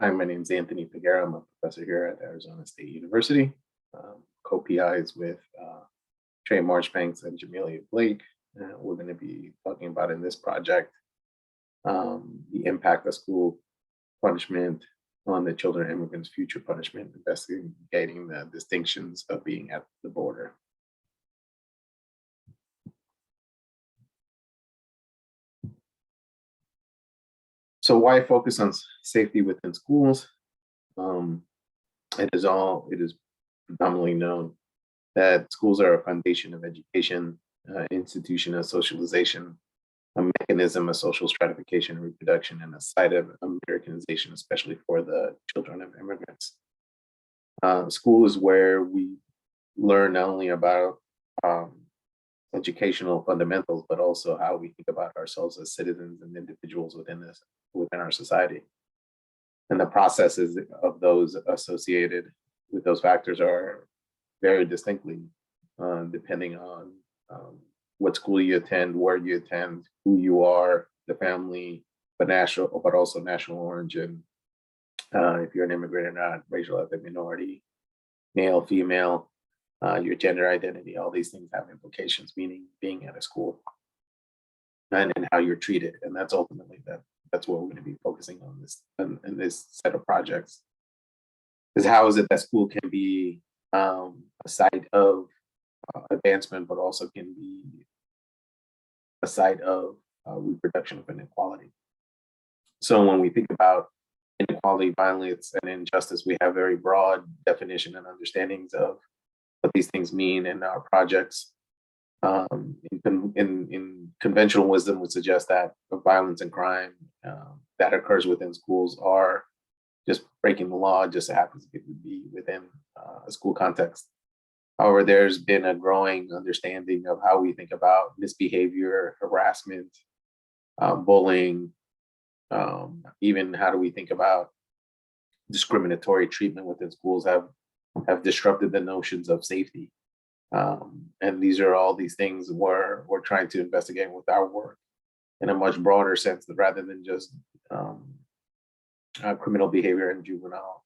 Hi, my name is Anthony Figuera. I'm a professor here at Arizona State University. Co-PIs with Trey Marchbanks and Jamelia Blake. We're going to be talking about in this project the impact of school punishment on the children of immigrants' future punishment, investigating the distinctions of being at the border. So why focus on safety within schools? It is predominantly known that schools are a foundation of education, institution of socialization, a mechanism of social stratification and reproduction, and a site of Americanization, especially for the children of immigrants. School is where we learn not only about educational fundamentals, but also how we think about ourselves as citizens and individuals within our society. And the processes of those associated with those factors are very distinctly depending on what school you attend, where you attend, who you are, the family, but also national origin. If you're an immigrant or not, racial ethnic minority, male, female, your gender identity, all these things have implications, meaning being at a school and how you're treated. And that's ultimately that's what we're going to be focusing on in this set of projects. Is how is it that school can be a site of advancement, but also can be a site of reproduction of inequality. So when we think about inequality, violence, and injustice, we have very broad definition and understandings of what these things mean in our projects. In conventional wisdom would suggest that violence and crime that occurs within schools are just breaking the law, just so happens to be within a school context. However, there's been a growing understanding of how we think about misbehavior, harassment, bullying, even how do we think about discriminatory treatment within schools have disrupted the notions of safety. And these are all these things we're trying to investigate with our work in a much broader sense rather than just criminal behavior and juvenile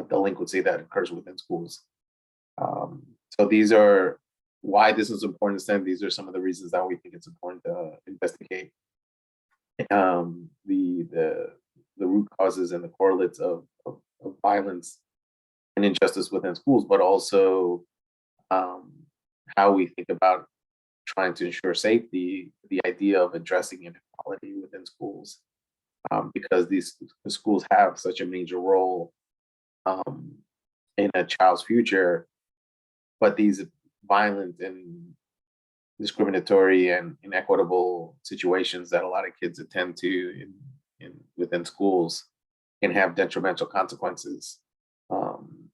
delinquency that occurs within schools. So these are why this is important to STEM. These are some of the reasons that we think it's important to investigate the root causes and the correlates of violence and injustice within schools, but also how we think about trying to ensure safety, the idea of addressing inequality within schools, because the schools have such a major role in a child's future, but these violent and discriminatory and inequitable situations that a lot of kids attend to within schools can have detrimental consequences,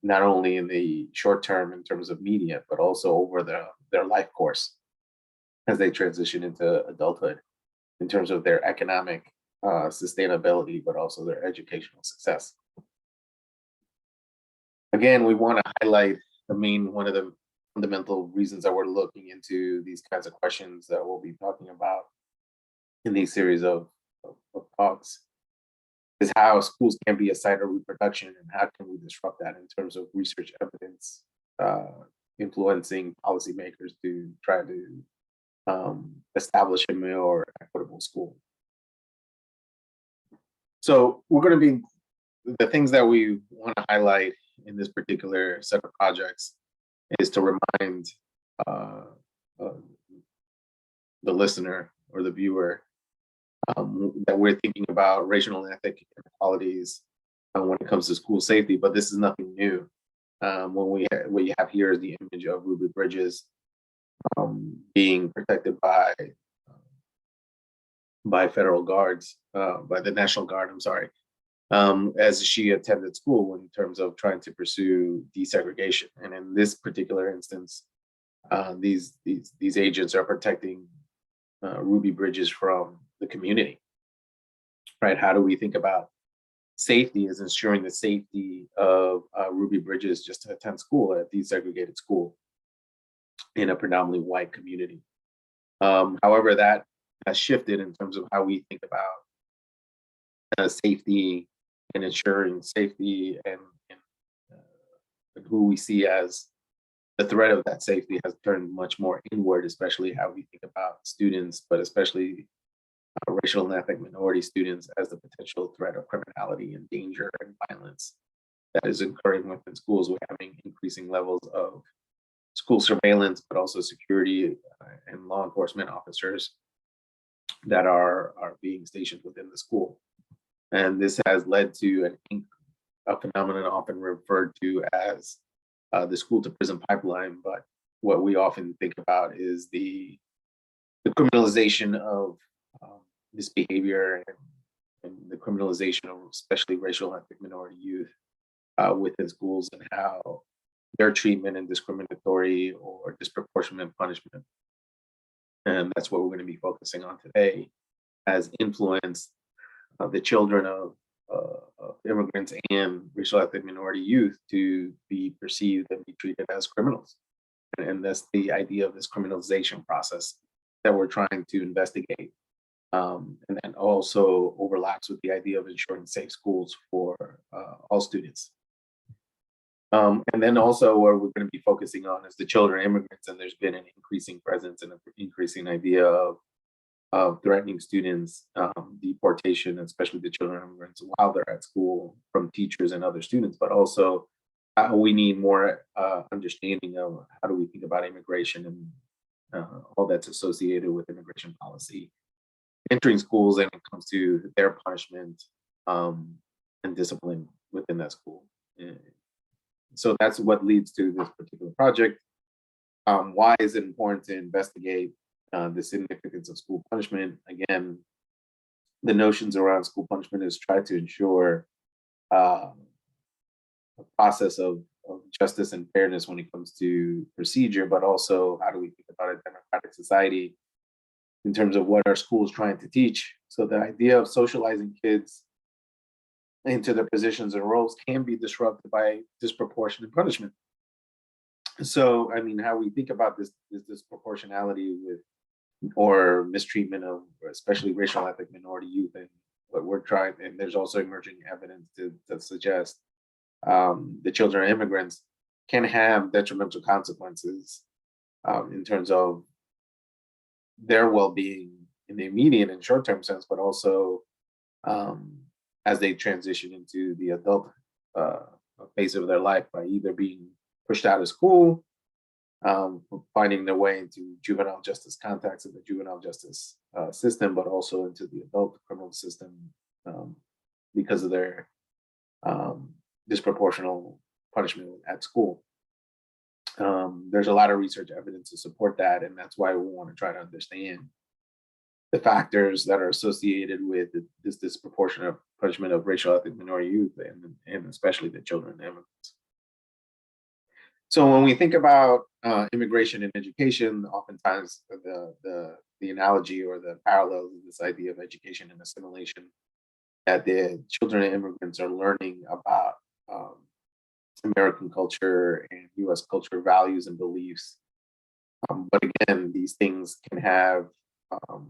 not only in the short term in terms of media, but also over their life course as they transition into adulthood in terms of their economic sustainability, but also their educational success. Again, we want to highlight one of the fundamental reasons that we're looking into these kinds of questions that we'll be talking about in these series of talks is how schools can be a site of reproduction and how can we disrupt that in terms of research evidence, influencing policymakers to try to establish a more equitable school. So we're going to be, the things that we want to highlight in this particular set of projects is to remind the listener or the viewer that we're thinking about racial and ethnic inequalities when it comes to school safety, but this is nothing new. What you have here is the image of Ruby Bridges being protected by federal guards, by the National Guard, I'm sorry, as she attended school in terms of trying to pursue desegregation. And in this particular instance, these agents are protecting Ruby Bridges from the community, right? How do we think about safety as ensuring the safety of Ruby Bridges just to attend school at a desegregated school in a predominantly white community? However, that has shifted in terms of how we think about safety and ensuring safety and who we see as the threat of that safety has turned much more inward, especially how we think about students, but especially racial and ethnic minority students as the potential threat of criminality and danger and violence that is occurring within schools. We're having increasing levels of school surveillance, but also security and law enforcement officers that are being stationed within the school. And this has led to a phenomenon often referred to as the school to prison pipeline. But what we often think about is the criminalization of this behavior and the criminalization of especially racial and ethnic minority youth within schools, and how their treatment and discriminatory or disproportionate punishment. And that's what we're going to be focusing on today, has influenced the children of immigrants and racial ethnic minority youth to be perceived and be treated as criminals. And that's the idea of this criminalization process that we're trying to investigate. And then also overlaps with the idea of ensuring safe schools for all students. And then also where we're going to be focusing on is the children immigrants, and there's been an increasing presence and an increasing idea of threatening students, deportation, especially the children immigrants while they're at school from teachers and other students, but also we need more understanding of how do we think about immigration and all that's associated with immigration policy entering schools, and it comes to their punishment and discipline within that school. So that's what leads to this particular project. Why is it important to investigate the significance of school punishment? Again, the notions around school punishment is try to ensure a process of justice and fairness when it comes to procedure, but also how do we think about a democratic society in terms of what our schools trying to teach. So the idea of socializing kids into their positions and roles can be disrupted by disproportionate punishment. So, I mean, how we think about this disproportionality with or mistreatment of especially racial and ethnic minority youth, and what we're trying, and there's also emerging evidence to suggest the children of immigrants can have detrimental consequences in terms of their well-being in the immediate and short-term sense, but also as they transition into the adult phase of their life by either being pushed out of school, finding their way into juvenile justice contacts of the juvenile justice system, but also into the adult criminal system because of their disproportional punishment at school. There's a lot of research evidence to support that, and that's why we want to try to understand the factors that are associated with this disproportionate punishment of racial ethnic minority youth, and especially the children of immigrants. So when we think about immigration and education, oftentimes the analogy or the parallel is this idea of education and assimilation, that the children of immigrants are learning about American culture and US culture values and beliefs. But again, these things can have,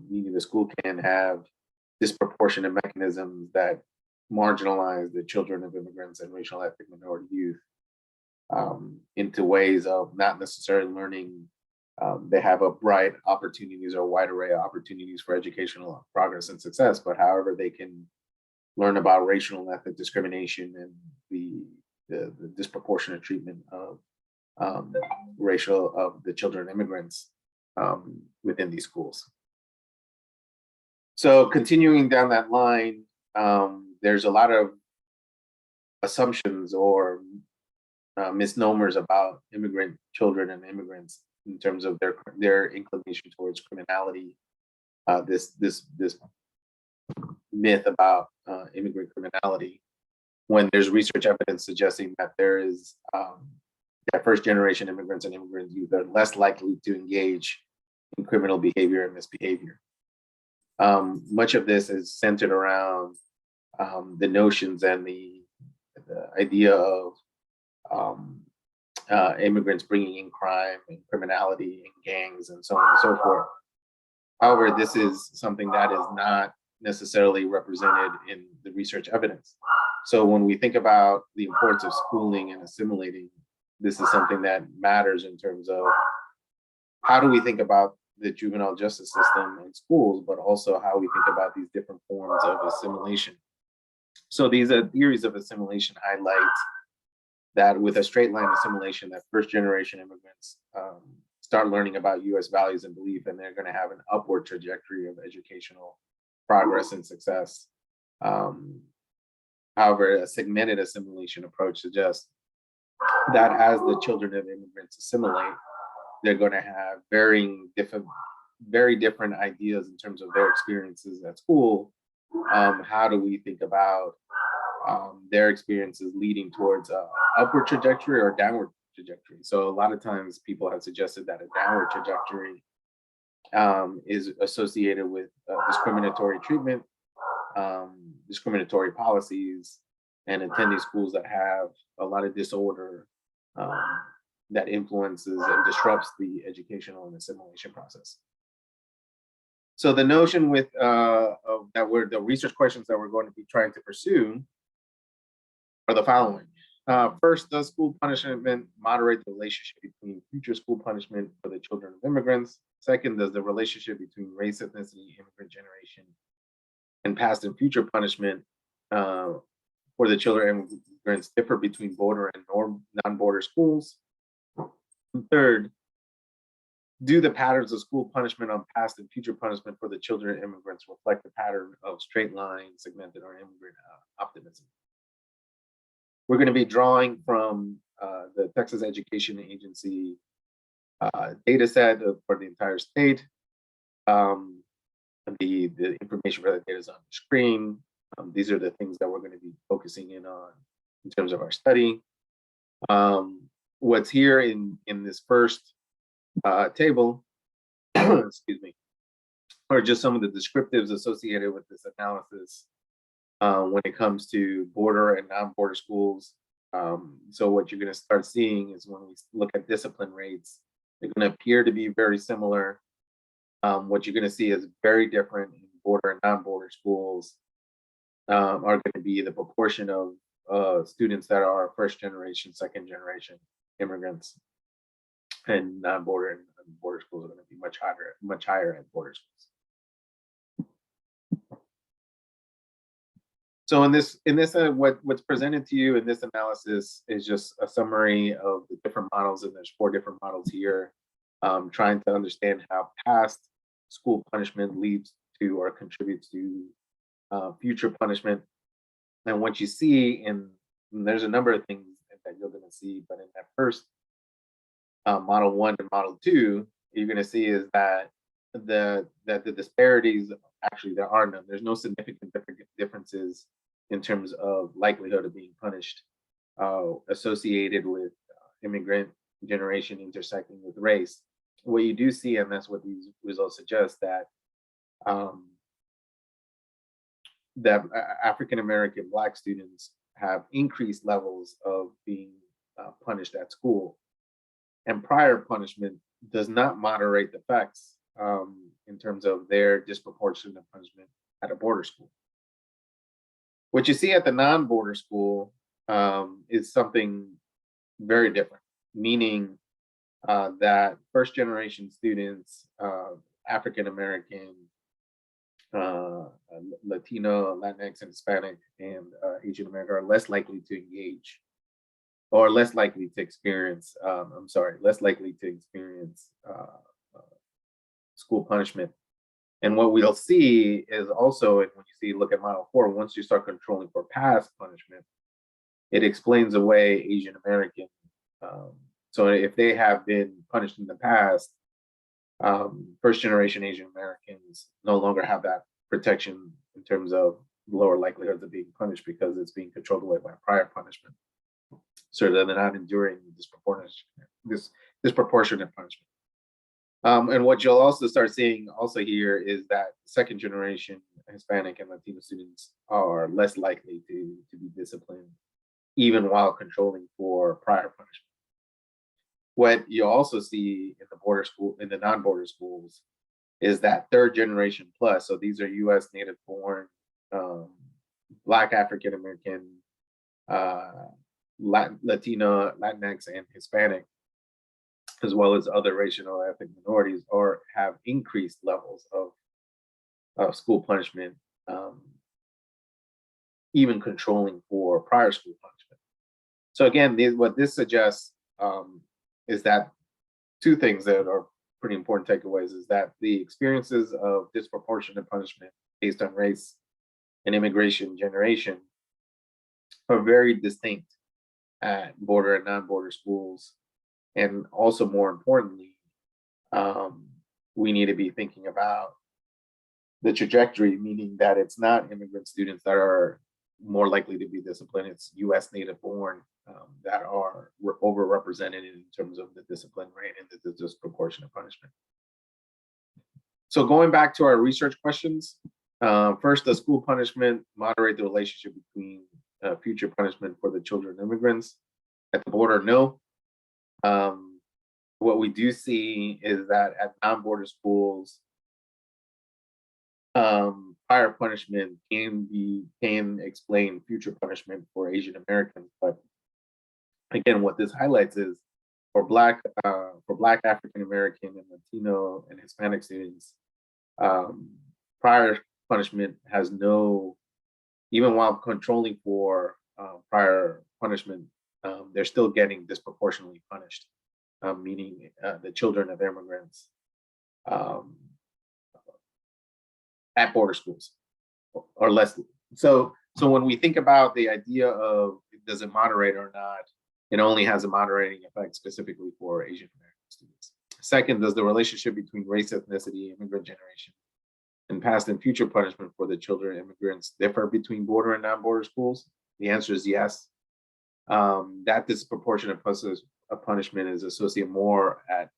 meaning the school can have disproportionate mechanisms that marginalize the children of immigrants and racial ethnic minority youth into ways of not necessarily learning. They have a bright opportunities or a wide array of opportunities for educational progress and success, but however they can learn about racial and ethnic discrimination and the disproportionate treatment of the children of immigrants within these schools. So continuing down that line, there's a lot of assumptions or misnomers about immigrant children and immigrants in terms of their inclination towards criminality. This myth about immigrant criminality, when there's research evidence suggesting that there is that first generation immigrants and immigrant youth are less likely to engage in criminal behavior and misbehavior. Much of this is centered around the notions and the idea of immigrants bringing in crime and criminality and gangs and so on and so forth. However, this is something that is not necessarily represented in the research evidence. So when we think about the importance of schooling and assimilating, this is something that matters in terms of how do we think about the juvenile justice system and schools, but also how we think about these different forms of assimilation. So these theories of assimilation highlight that with a straight line assimilation, that first generation immigrants start learning about US values and belief, and they're going to have an upward trajectory of educational progress and success. However, a segmented assimilation approach suggests that as the children of immigrants assimilate, they're going to have very different ideas in terms of their experiences at school. How do we think about their experiences leading towards a upward trajectory or downward trajectory? So a lot of times people have suggested that a downward trajectory is associated with discriminatory treatment, discriminatory policies, and attending schools that have a lot of disorder that influences and disrupts the educational and assimilation process. So the notion with the research questions that we're going to be trying to pursue are the following. First, does school punishment moderate the relationship between future school punishment for the children of immigrants? Second, does the relationship between race, ethnicity, immigrant generation, and past and future punishment for the children of immigrants differ between border and non-border schools? And third, do the patterns of school punishment on past and future punishment for the children of immigrants reflect the pattern of straight line, segmented, or immigrant optimism? We're going to be drawing from the Texas Education Agency data set for the entire state. The information for that data is on the screen. These are the things that we're going to be focusing in on in terms of our study. What's here in this first table, excuse me, are just some of the descriptives associated with this analysis when it comes to border and non-border schools. So what you're going to start seeing is when we look at discipline rates, they're going to appear to be very similar. What you're going to see is very different in border and non-border schools are going to be the proportion of students that are first generation, second generation immigrants, and non-border and border schools are going to be much higher at border schools. So in this what's presented to you in this analysis is just a summary of the different models, and there's 4 different models here, trying to understand how past school punishment leads to or contributes to future punishment. And what you see, and there's a number of things that you're going to see, but in that first model 1 and model 2, you're going to see is that the disparities, actually there are none. There's no significant differences in terms of likelihood of being punished associated with immigrant generation intersecting with race. What you do see, and that's what these results suggest, that that African American Black students have increased levels of being punished at school, and prior punishment does not moderate the effects in terms of their disproportionate punishment at a border school. What you see at the non-border school is something very different, meaning that first generation students, African American, Latino, Latinx, and Hispanic, and Asian American are less likely to engage or less likely to experience, less likely to experience school punishment. And what we'll see is also, and when you look at model 4, once you start controlling for past punishment, it explains away Asian American. So if they have been punished in the past, first generation Asian Americans no longer have that protection in terms of lower likelihoods of being punished because it's being controlled away by prior punishment. So that they're not enduring disproportionate punishment. And what you'll also start seeing also here is that second generation Hispanic and Latino students are less likely to be disciplined, even while controlling for prior punishment. What you also see in the border school, in the non-border schools, is that third generation plus. So these are U.S. native born Black African American Latino, Latinx, and Hispanic, as well as other racial or ethnic minorities, or have increased levels of school punishment, even controlling for prior school punishment. So again, what this suggests is that two things that are pretty important takeaways is that the experiences of disproportionate punishment based on race and immigration generation are very distinct at border and non-border schools. And also, more importantly, we need to be thinking about the trajectory, meaning that it's not immigrant students that are more likely to be disciplined, it's US native born that are overrepresented in terms of the discipline rate and the disproportionate punishment. So going back to our research questions, first, does school punishment moderate the relationship between future punishment for the children of immigrants? At the border, no. What we do see is that at non-border schools, prior punishment can explain future punishment for Asian Americans. But again, what this highlights is for Black African American and Latino and Hispanic students, prior punishment has no, even while controlling for prior punishment, they're still getting disproportionately punished, meaning the children of immigrants at border schools or less. So when we think about the idea of does it moderate or not, it only has a moderating effect specifically for Asian American students. Second, does the relationship between race, ethnicity, immigrant generation, and past and future punishment for the children of immigrants differ between border and non-border schools? The answer is yes. That disproportionate punishment is associated more at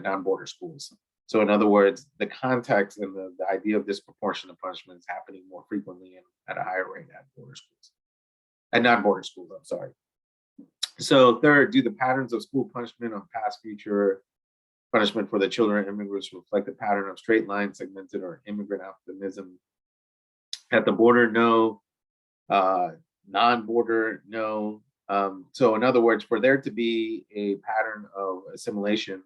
non-border schools. So in other words, the context and the idea of disproportionate punishment is happening more frequently and at a higher rate at border schools, at non-border schools, I'm sorry. So third, do the patterns of school punishment on past, future punishment for the children of immigrants reflect the pattern of straight line, segmented, or immigrant optimism? At the border, no. Non-border, no. So in other words, for there to be a pattern of assimilation,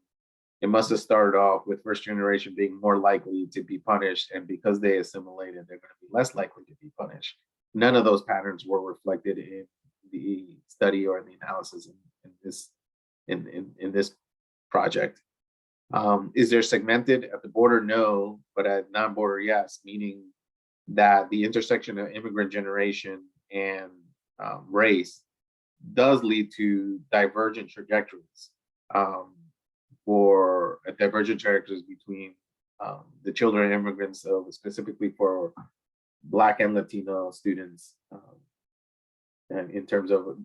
it must have started off with first generation being more likely to be punished, and because they assimilated, they're going to be less likely to be punished. None of those patterns were reflected in the study or in the analysis in this project. Is there segmented? At the border, no, but at non-border, yes, meaning that the intersection of immigrant generation and race does lead to divergent trajectories, for divergent trajectories between the children of immigrants, so specifically for Black and Latino students, and in terms of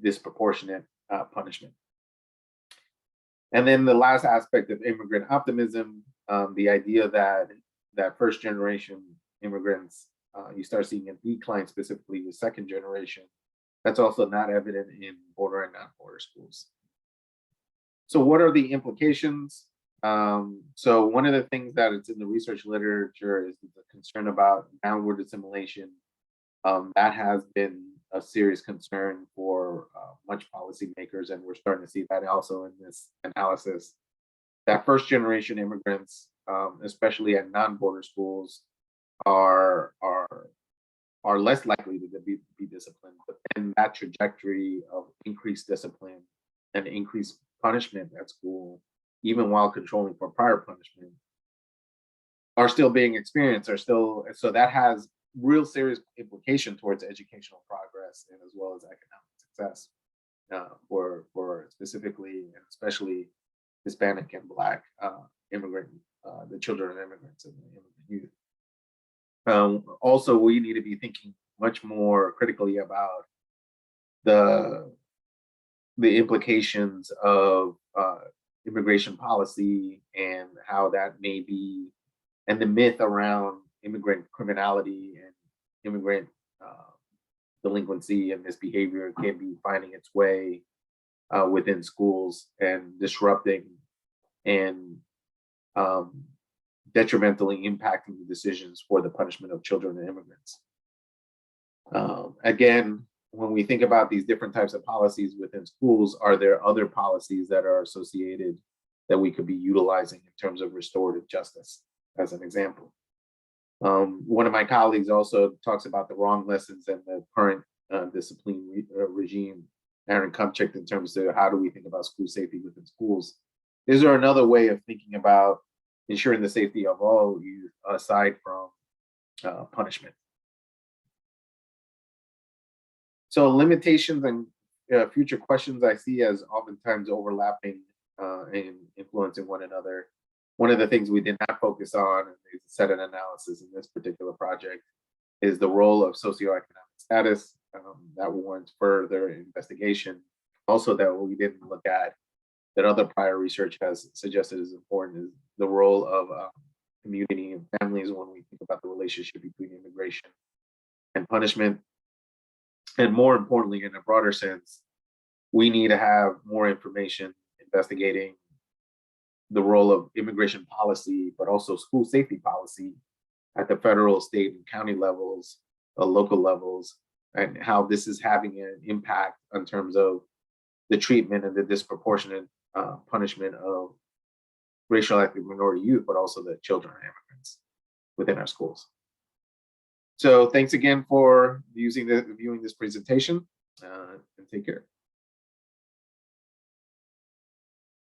disproportionate punishment. And then the last aspect of immigrant optimism, the idea that first generation immigrants, you start seeing a decline specifically with second generation. That's also not evident in border and non-border schools. So what are the implications? So one of the things that it's in the research literature is the concern about downward assimilation. That has been a serious concern for much policymakers, and we're starting to see that also in this analysis, that first generation immigrants, especially at non-border schools, are less likely to be disciplined. But then that trajectory of increased discipline and increased punishment at school, even while controlling for prior punishment, are still being experienced, so that has real serious implication towards educational progress and as well as economic success for specifically and especially Hispanic and Black immigrant, the children of immigrants and the immigrant youth. Also, we need to be thinking much more critically about the implications of immigration policy and how that may be, and the myth around immigrant criminality and immigrant delinquency and misbehavior can be finding its way within schools and disrupting and detrimentally impacting the decisions for the punishment of children and immigrants. Again, when we think about these different types of policies within schools, are there other policies that are associated that we could be utilizing in terms of restorative justice, as an example? One of my colleagues also talks about the wrong lessons and the current discipline regime, Aaron Kupchik, in terms of how do we think about school safety within schools. Is there another way of thinking about ensuring the safety of all youth aside from punishment? So limitations and future questions I see as oftentimes overlapping and influencing one another. One of the things we did not focus on, and there's a set of analysis in this particular project, is the role of socioeconomic status. That warrants further investigation. Also, that we didn't look at, that other prior research has suggested is important, is the role of community and families when we think about the relationship between immigration and punishment. And more importantly, in a broader sense, we need to have more information investigating the role of immigration policy, but also school safety policy at the federal, state, and county levels, local levels, and how this is having an impact in terms of the treatment and the disproportionate punishment of racial ethnic minority youth, but also the children and immigrants within our schools. So thanks again for viewing this presentation, and take care.